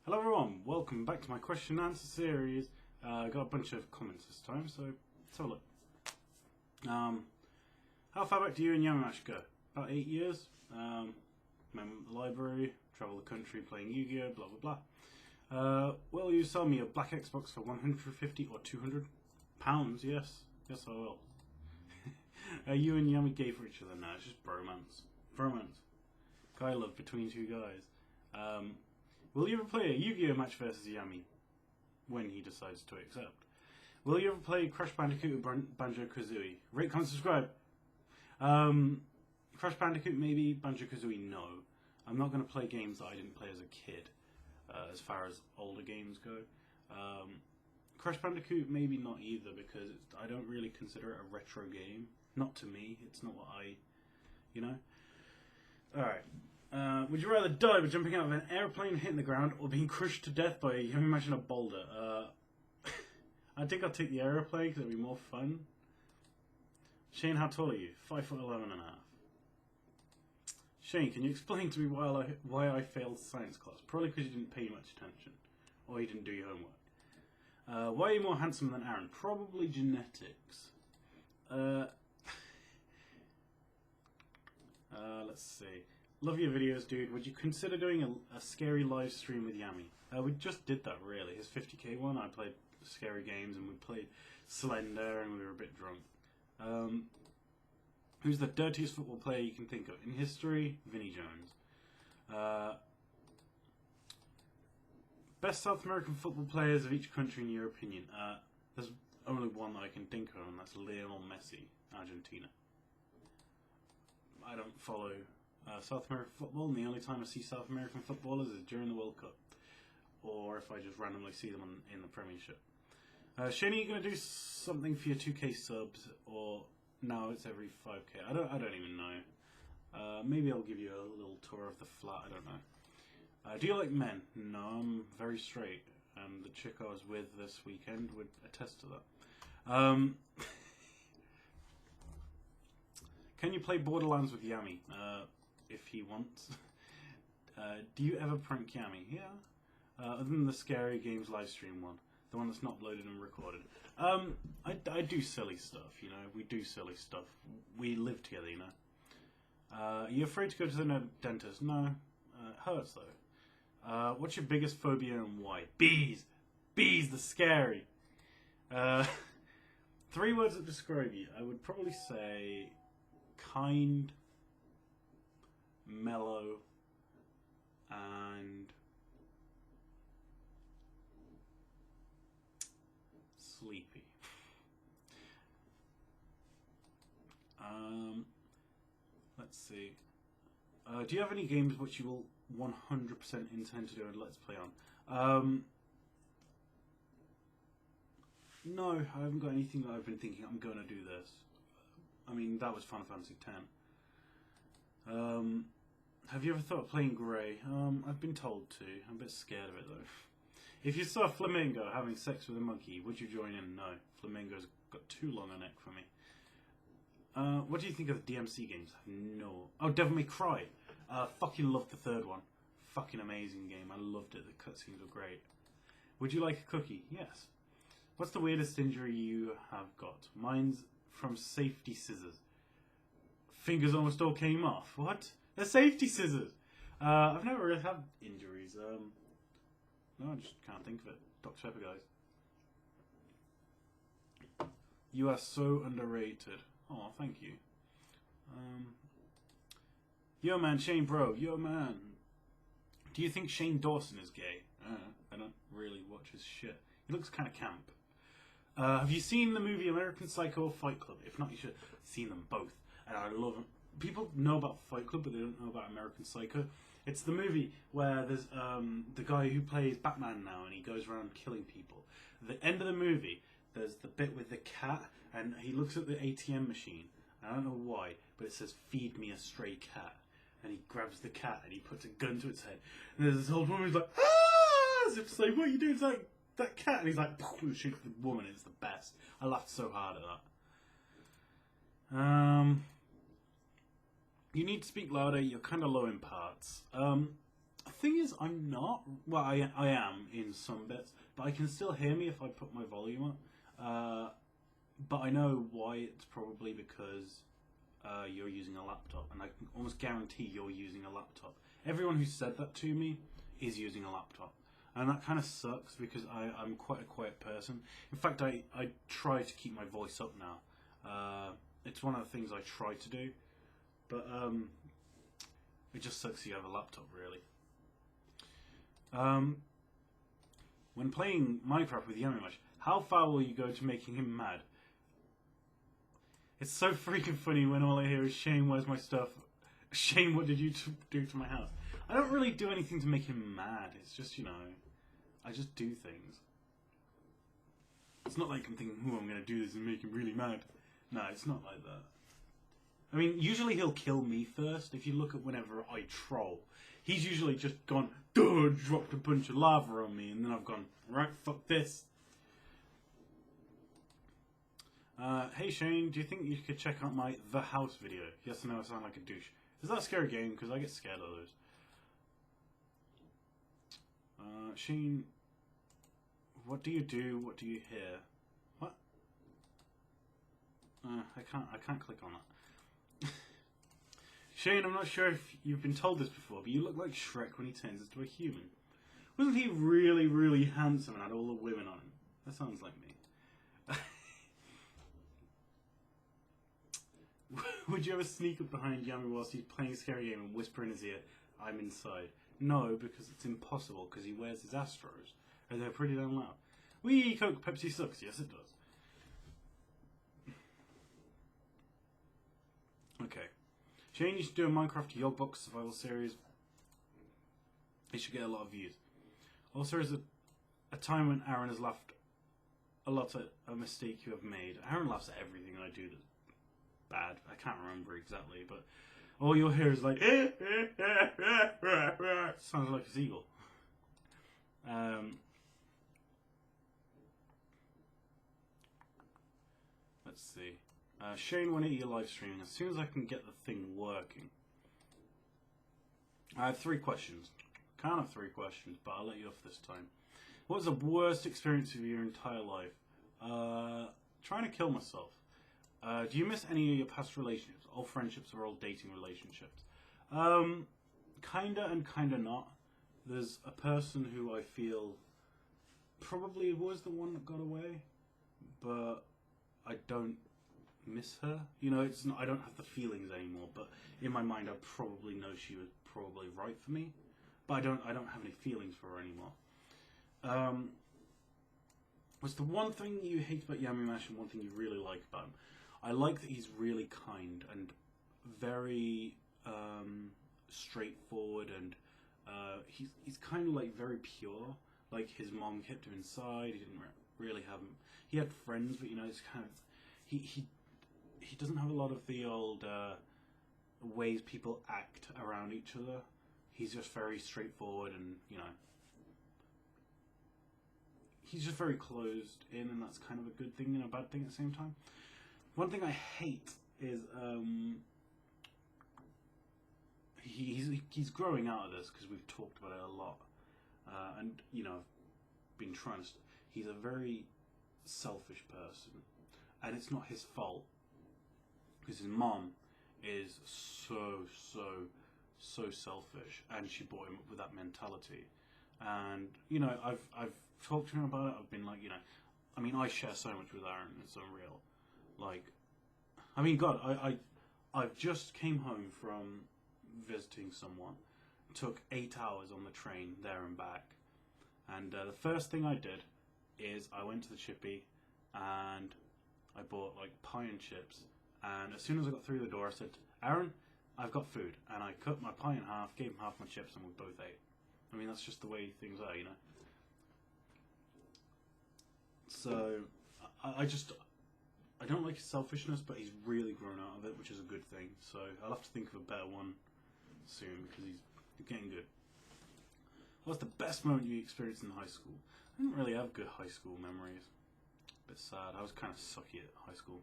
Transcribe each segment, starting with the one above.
Hello everyone, welcome back to my question and answer series. I got a bunch of comments this time, so let's have a look. How far back do you and Yamimash go? About 8 years. Remember the library, travel the country playing Yu-Gi-Oh, blah blah blah. Will you sell me a black Xbox for 150 or 200 pounds? Yes, I will. You and Yami gay for each other now, it's just bromance. Bromance. Guy love between two guys. Will you ever play a Yu-Gi-Oh match versus Yami? When he decides to accept. Will you ever play Crash Bandicoot or Banjo-Kazooie? Rate, comment, subscribe. Crash Bandicoot maybe, Banjo-Kazooie no. I'm not going to play games that I didn't play as a kid, as far as older games go. Crash Bandicoot maybe not either, because I don't really consider it a retro game. Not to me, it's not what I, Alright. Would you rather die by jumping out of an airplane hitting the ground or being crushed to death by, imagine a boulder? I think I'll take the aeroplane because it'll be more fun. Shane, how tall are you? 5'11.5". Shane, can you explain to me why I failed science class? Probably because you didn't pay much attention. Or you didn't do your homework. Why are you more handsome than Aaron? Probably genetics. Let's see. Love your videos, dude. Would you consider doing a scary live stream with Yami? We just did that, really. His 50k one, I played scary games, and we played Slender, and we were a bit drunk. Who's the dirtiest football player you can think of? In history, Vinnie Jones. Best South American football players of each country in your opinion? There's only one that I can think of, and that's Lionel Messi, Argentina. I don't follow South American football, and the only time I see South American footballers is during the World Cup, or if I just randomly see them in the Premiership. Shane, are you going to do something for your 2k subs, or no, it's every 5k? I don't even know. Maybe I'll give you a little tour of the flat, I don't know. Do you like men? No, I'm very straight, and the chick I was with this weekend would attest to that. Can you play Borderlands with Yami? If he wants. Do you ever prank Yami? Yeah. Other than the Scary Games livestream one. The one that's not loaded and recorded. I do silly stuff, We do silly stuff. We live together, Are you afraid to go to the dentist? No. It hurts, though. What's your biggest phobia and why? Bees! Bees, the scary! 3 words that describe you. I would probably say kind, mellow, and sleepy. Let's see. Do you have any games which you will 100% intend to do a Let's Play on? No, I haven't got anything that I've been thinking I'm going to do this. I mean, that was Final Fantasy X. Have you ever thought of playing Grey? I've been told to. I'm a bit scared of it, though. If you saw a flamingo having sex with a monkey, would you join in? No. Flamingo's got too long a neck for me. What do you think of the DMC games? No. Oh, Devil May Cry. Fucking loved the third one. Fucking amazing game. I loved it. The cutscenes were great. Would you like a cookie? Yes. What's the weirdest injury you have got? Mine's from safety scissors. Fingers almost all came off. What? They're safety scissors! I've never really had injuries. No, I just can't think of it. Dr. Pepper, guys. You are so underrated. Oh, thank you. Yo, man, Shane, bro. Yo, man. Do you think Shane Dawson is gay? I don't really watch his shit. He looks kind of camp. Have you seen the movie American Psycho or Fight Club? If not, you should have seen them both. And I love them. People know about Fight Club, but they don't know about American Psycho. It's the movie where there's the guy who plays Batman now, and he goes around killing people. At the end of the movie, there's the bit with the cat, and he looks at the ATM machine. I don't know why, but it says, "Feed me a stray cat." And he grabs the cat, and he puts a gun to its head. And there's this old woman who's like, "Ah!" As if to say, "What are you doing to that cat?" And he's like, and shoots the woman. It's the best. I laughed so hard at that. You need to speak louder. You're kind of low in parts. The thing is, I'm not. Well, I am in some bits, but I can still hear me if I put my volume up. But I know why. It's probably because you're using a laptop, and I can almost guarantee you're using a laptop. Everyone who said that to me is using a laptop. And that kind of sucks because I'm quite a quiet person. In fact, I try to keep my voice up now. It's one of the things I try to do. But it just sucks you have a laptop, really. When playing Minecraft with Yamimash, how far will you go to making him mad? It's so freaking funny when all I hear is, Shane, where's my stuff? Shane, what did you do to my house? I don't really do anything to make him mad. It's just, you know, I just do things. It's not like I'm thinking, I'm going to do this and make him really mad. No, it's not like that. I mean, usually he'll kill me first. If you look at whenever I troll, he's usually just gone, duh, dropped a bunch of lava on me, and then I've gone, right, fuck this. Hey Shane, do you think you could check out my The House video? Yes or no, I sound like a douche. Is that a scary game? Because I get scared of those. Shane, what do you do? What do you hear? What? I can't click on that. Shane, I'm not sure if you've been told this before, but you look like Shrek when he turns into a human. Wasn't he really, really handsome and had all the women on him? That sounds like me. Would you ever sneak up behind Yami whilst he's playing a scary game and whisper in his ear, I'm inside? No, because it's impossible, because he wears his Astros, and they're pretty damn loud. Wee, Coke, Pepsi sucks. Yes, it does. Okay. Shane, you should do a Minecraft Yogbox survival series. It should get a lot of views. Also, there's a time when Aaron has laughed a lot at a mistake you have made. Aaron laughs at everything I do that's bad. I can't remember exactly, but all you'll hear is like, sounds like a seagull. Let's see. Shane, when are you live streaming? As soon as I can get the thing working. I have 3 questions. Kind of 3 questions, but I'll let you off this time. What was the worst experience of your entire life? Trying to kill myself. Do you miss any of your past relationships? Old friendships or old dating relationships? Kinda and kinda not. There's a person who I feel probably was the one that got away, but I don't miss her. You know, it's not, I don't have the feelings anymore, but in my mind I probably know she was probably right for me, but I don't have any feelings for her anymore. What's the one thing you hate about Yamimash and one thing you really like about him? I like that he's really kind and very straightforward, and he's kind of like very pure. Like his mom kept him inside. He didn't really have him. He had friends, but you know, it's kind of he doesn't have a lot of the old ways people act around each other. He's just very straightforward, and you know, he's just very closed in, and that's kind of a good thing and a bad thing at the same time. One thing I hate is he's growing out of this, because we've talked about it a lot, and you know, I've been trying to. He's a very selfish person, and it's not his fault, because his mom is so selfish, and she brought him up with that mentality. And you know, I've talked to him about it. I've been like, you know, I mean, I share so much with Aaron, it's unreal. Like, I mean, God, I've just came home from visiting someone. Took 8 hours on the train there and back, and the first thing I did is I went to the chippy and I bought like pie and chips. And as soon as I got through the door, I said, Aaron, I've got food. And I cut my pie in half, gave him half my chips, and we both ate. I mean, that's just the way things are, you know. So I don't like his selfishness, but he's really grown out of it, which is a good thing. So I'll have to think of a better one soon, because he's getting good. What's the best moment you experienced in high school? I didn't really have good high school memories. A bit sad. I was kind of sucky at high school.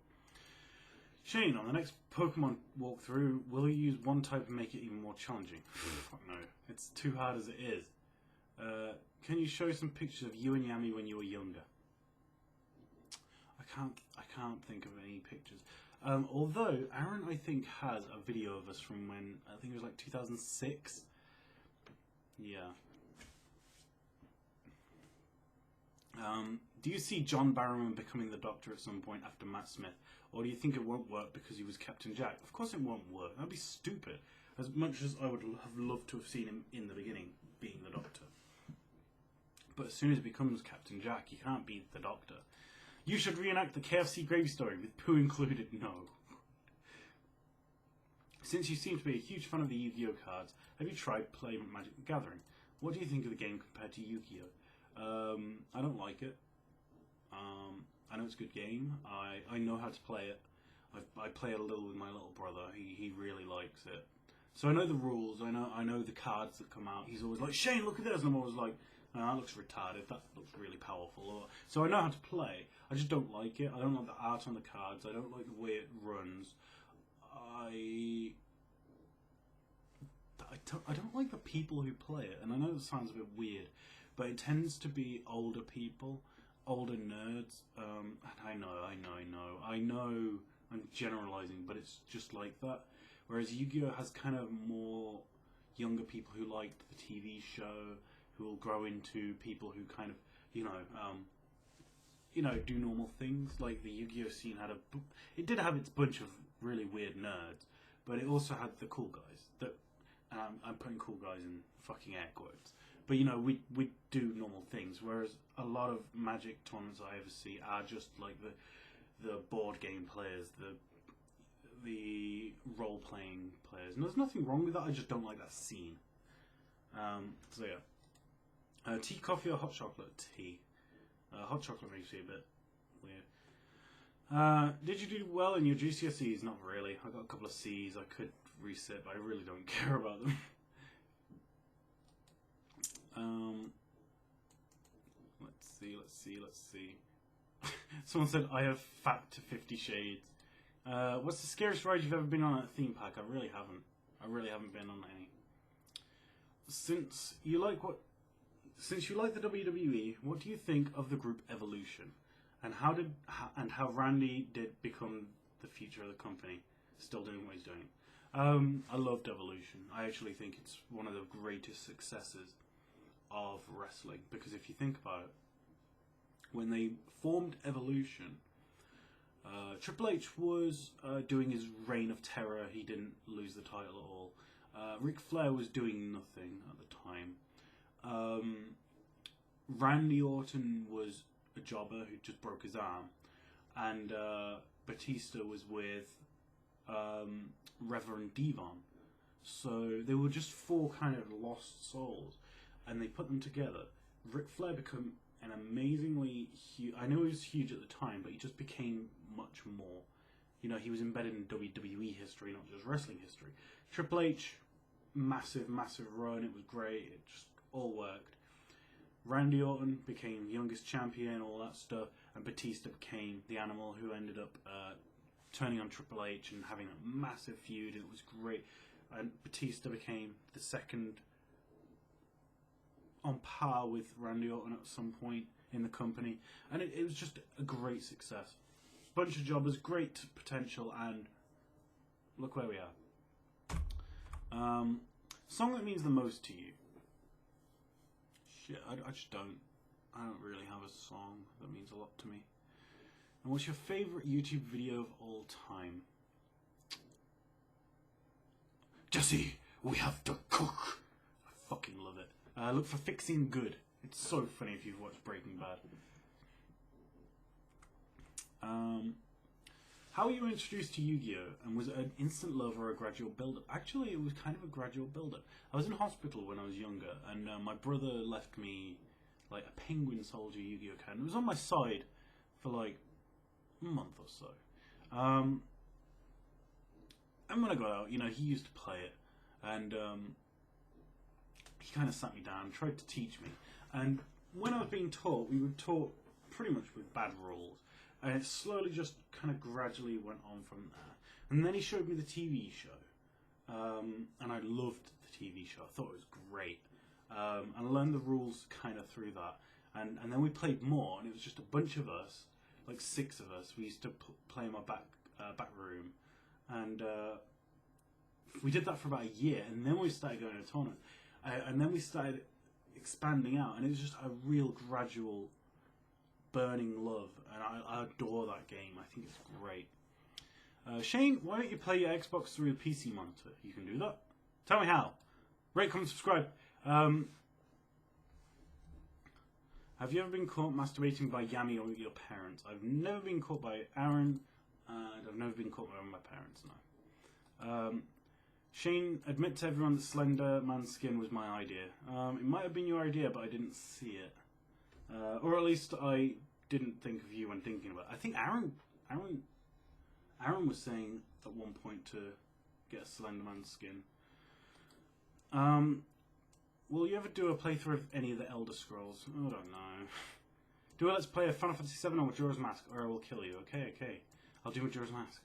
Shane, on the next Pokemon walkthrough, will you use one type and make it even more challenging? Fuck no. It's too hard as it is. Can you show some pictures of you and Yami when you were younger? I can't think of any pictures. Although Aaron, I think, has a video of us from when I think it was like 2006. Yeah. Do you see John Barrowman becoming the Doctor at some point after Matt Smith, or do you think it won't work because he was Captain Jack? Of course it won't work. That'd be stupid. As much as I would have loved to have seen him in the beginning being the Doctor. But as soon as he becomes Captain Jack, he can't be the Doctor. You should reenact the KFC gravy story with poo included. No. Since you seem to be a huge fan of the Yu-Gi-Oh cards, have you tried playing Magic the Gathering? What do you think of the game compared to Yu-Gi-Oh? I don't like it. I know it's a good game. I know how to play it. I play it a little with my little brother. He really likes it. So I know the rules. I know the cards that come out. He's always like, Shane, look at this, and I'm always like, no, that looks retarded. That looks really powerful. So I know how to play. I just don't like it. I don't like the art on the cards. I don't like the way it runs. I don't like the people who play it, and I know that sounds a bit weird, but it tends to be older people, older nerds. And I know, I'm generalizing, but it's just like that. Whereas Yu-Gi-Oh has kind of more younger people who liked the TV show, who will grow into people who kind of, do normal things. Like the Yu-Gi-Oh scene it did have its bunch of really weird nerds, but it also had the cool guys. That I'm putting cool guys in fucking air quotes. But we do normal things. Whereas a lot of Magic tournaments I ever see are just like the board game players, the role playing players. And there's nothing wrong with that. I just don't like that scene. So yeah. Tea, coffee, or hot chocolate? Tea. Hot chocolate makes me a bit weird. Did you do well in your GCSEs? Not really. I got a couple of C's. I could resit, but I really don't care about them. Let's see. Someone said I have fat to 50 Shades. What's the scariest ride you've ever been on at a theme park? I really haven't been on any. Since you like the WWE, what do you think of the group Evolution, and how Randy did become the future of the company, still doing what he's doing? I loved Evolution. I actually think it's one of the greatest successes of wrestling, because if you think about it, when they formed Evolution, Triple H was doing his reign of terror. He didn't lose the title at all. Ric Flair was doing nothing at the time. Randy Orton was a jobber who just broke his arm, and Batista was with Reverend Devon. So they were just four kind of lost souls, and they put them together. Ric Flair became an amazingly huge. I know he was huge at the time, but he just became much more. He was embedded in WWE history, not just wrestling history. Triple H, massive run. It was great. It just all worked. Randy Orton became youngest champion, all that stuff, and Batista became the Animal, who ended up turning on Triple H and having a massive feud. It was great. And Batista became the second on par with Randy Orton at some point in the company, and it was just a great success. Bunch of jobbers, great potential, and look where we are. Song that means the most to you? Shit, I just don't. I don't really have a song that means a lot to me. And what's your favourite YouTube video of all time? Jesse, we have to cook. I fucking love it. Look for Fixing Good. It's so funny if you've watched Breaking Bad. How were you introduced to Yu-Gi-Oh? And was it an instant love or a gradual build-up? Actually, it was kind of a gradual build-up. I was in hospital when I was younger, and my brother left me like a Penguin Soldier Yu-Gi-Oh card. It was on my side for like a month or so. And when I got out, he used to play it, and he kind of sat me down, tried to teach me. And when I was being taught, we were taught pretty much with bad rules. And it slowly just kind of gradually went on from there. And then he showed me the TV show. And I loved the TV show. I thought it was great. And I learned the rules kind of through that. And then we played more, and it was just a bunch of us, like 6 of us. We used to play in my back room. And we did that for about a year, and then we started going to a tournament. And then we started expanding out, and it was just a real gradual burning love, and I adore that game. I think it's great. Shane, why don't you play your Xbox through a PC monitor? You can do that. Tell me how. Rate, comment, subscribe. Have you ever been caught masturbating by Yami or your parents? I've never been caught by Aaron, and I've never been caught by my parents, no. Shane, admit to everyone that Slender Man's skin was my idea. It might have been your idea, but I didn't see it. Or at least I didn't think of you when thinking about it. I think Aaron was saying at one point to get a Slender Man's skin. Will you ever do a playthrough of any of the Elder Scrolls? I don't know. Do a let's play of Final Fantasy VII or Majora's Mask, or I will kill you. Okay. I'll do Majora's Mask.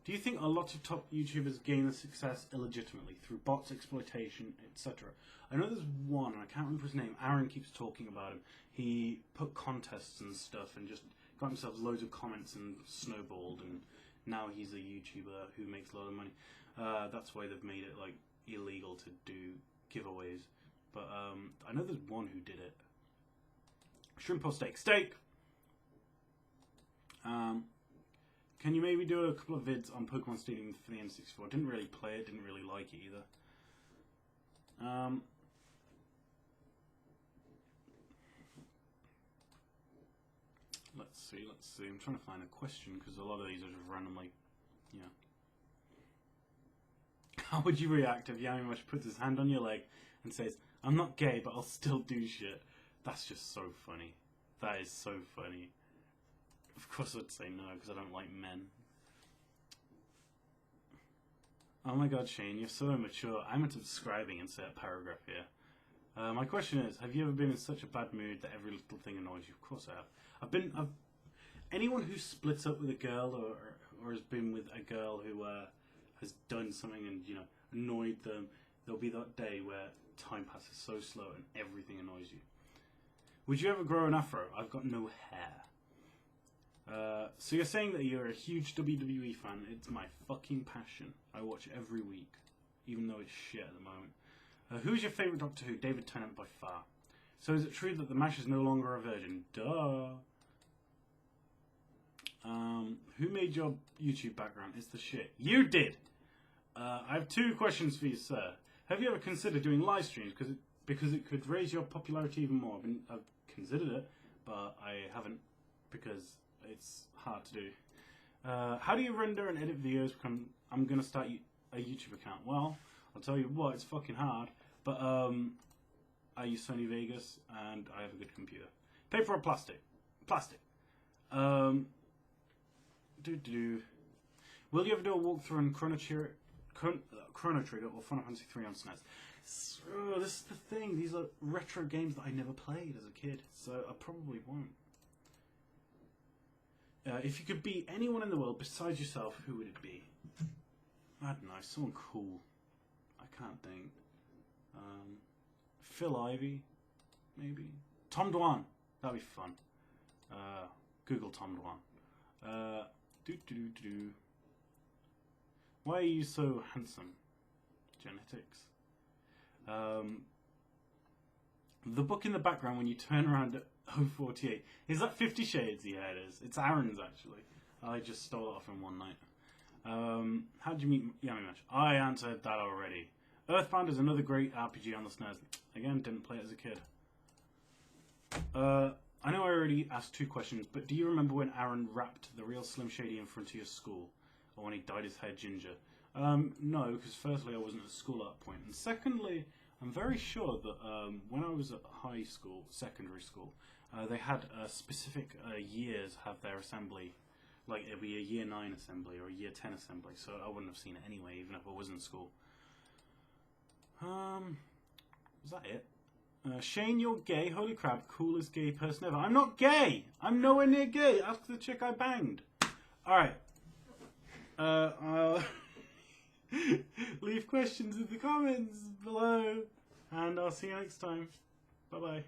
Do you think a lot of top YouTubers gain their success illegitimately through bots, exploitation, etc.? I know there's one, and I can't remember his name. Aaron keeps talking about him. He put contests and stuff and just got himself loads of comments and snowballed, and now he's a YouTuber who makes a lot of money. That's why they've made it like illegal to do giveaways. But I know there's one who did it. Shrimp or steak? Steak! Can you maybe do a couple of vids on Pokemon Stadium for the N64? Didn't really play it, didn't really like it either. Let's see. I'm trying to find a question because a lot of these are just randomly, yeah. How would you react if Yamimash puts his hand on your leg and says, "I'm not gay, but I'll still do shit"? That's just so funny. That is so funny. Of course I'd say no, because I don't like men. Oh my god, Shane, you're so immature. I'm unsubscribing and say a paragraph here. My question is, have you ever been in such a bad mood that every little thing annoys you? Of course I have. Anyone who splits up with a girl or has been with a girl who has done something and, you know, annoyed them, there'll be that day where time passes so slow and everything annoys you. Would you ever grow an afro? I've got no hair. So you're saying that you're a huge WWE fan. It's my fucking passion. I watch it every week, even though it's shit at the moment. Who's your favourite Doctor Who? David Tennant by far. So is it true that the Mash is no longer a virgin? Duh. Who made your YouTube background? It's the shit. You did! I have 2 questions for you, sir. Have you ever considered doing live streams? Because it could raise your popularity even more. I've considered it, but I haven't because it's hard to do. How do you render and edit videos? I'm going to start a YouTube account. Well, I'll tell you what, it's fucking hard. But I use Sony Vegas and I have a good computer. Paper or plastic? Plastic. Will you ever do a walkthrough on Chrono Trigger or Final Fantasy 3 on SNES? So, this is the thing. These are retro games that I never played as a kid, so I probably won't. If you could be anyone in the world besides yourself, who would it be? I don't know, someone cool. I can't think. Phil Ivey, maybe. Tom Dwan. That'd be fun. Google Tom Dwan. Why are you so handsome? Genetics. The book in the background when you turn around at 048. Is that 50 Shades? Yeah, it is. It's Aaron's, actually. I just stole it off him one night. How did you meet Yamimash? I answered that already. Earthbound is another great RPG on the SNES. Again, didn't play it as a kid. I know I already asked 2 questions, but do you remember when Aaron rapped the real Slim Shady in front of your school? Or when he dyed his hair ginger? No, because firstly I wasn't at school at that point. And secondly, I'm very sure that when I was at high school, secondary school, they had specific years have their assembly. Like, it'd be a year 9 assembly or a year 10 assembly, so I wouldn't have seen it anyway, even if I was in school. Was that it? Shane, you're gay. Holy crap, coolest gay person ever. I'm not gay. I'm nowhere near gay. Ask the chick I banged. All right. I'll leave questions in the comments below, and I'll see you next time. Bye bye.